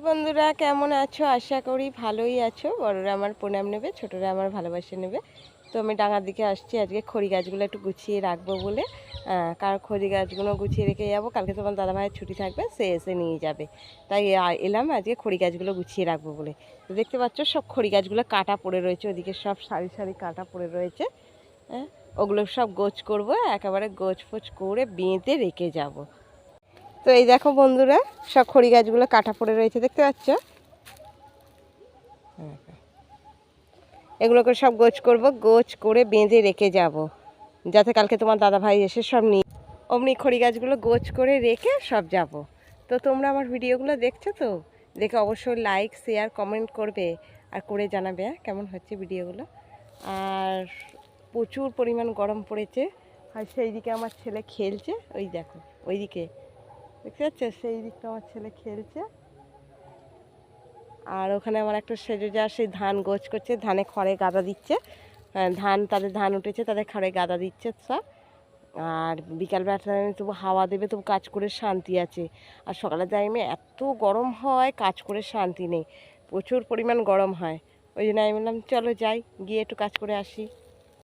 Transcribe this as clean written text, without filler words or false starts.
বন্ধুরা কেমন আছো? আশা করি ভালোই আছো। বড়রা আমার প্রণাম নেবে, ছোটরা আমার ভালোবাসা নেবে। তো আমি ডাঙার দিকে আসছি আজকে খড়ি গাছগুলো একটু গুছিয়ে রাখবো বলে। কারণ খড়ি গাছগুলো গুছিয়ে রেখে যাবো, কালকে তোমার দাদাভাইয়ের ছুটি থাকবে, সে এসে নিয়ে যাবে। তাই এলাম আজকে খড়ি গাছগুলো গুছিয়ে রাখবো বলে। তো দেখতে পাচ্ছ সব খড়ি গাছগুলো কাটা পড়ে রয়েছে, ওদিকে সব সারি সারি কাটা পড়ে রয়েছে। হ্যাঁ, ওগুলো সব গোছ করবো, একেবারে গোছ ফোছ করে বেঁধে রেখে যাবো। তো এই দেখো বন্ধুরা, সব খড়ি গাছগুলো কাটা পড়ে রয়েছে, দেখতে পাচ্ছ? এগুলোকে সব গোছ করব, গোছ করে বেঁধে রেখে যাব, যাতে কালকে তোমার দাদা ভাই এসে সব নিয়ে অমনি খড়ি গাছগুলো গোছ করে রেখে সব যাব। তো তোমরা আমার ভিডিওগুলো দেখছো তো? দেখে অবশ্যই লাইক শেয়ার কমেন্ট করবে, আর করে জানাবে কেমন হচ্ছে ভিডিওগুলো। আর প্রচুর পরিমাণ গরম পড়েছে, আর সেই দিকে আমার ছেলে খেলছে, ওই দেখো ওইদিকে দেখতে পাচ্ছ, সেই দিকটা আমার ছেলে খেলছে। আর ওখানে আমার একটা সেজে যা সেই ধান গোছ করছে, ধানে খড়ে গাদা দিচ্ছে। তাদের ধান উঠেছে, তাদের খড়ে গাদা দিচ্ছে সব। আর বিকালবেলা টাইমে তবু হাওয়া দেবে, তবু কাজ করে শান্তি আছে। আর সকালের টাইমে এত গরম হয়, কাজ করে শান্তি নেই, প্রচুর পরিমাণ গরম হয়। ওই জন্য আমি বললাম চলো যাই, গিয়ে একটু কাজ করে আসি।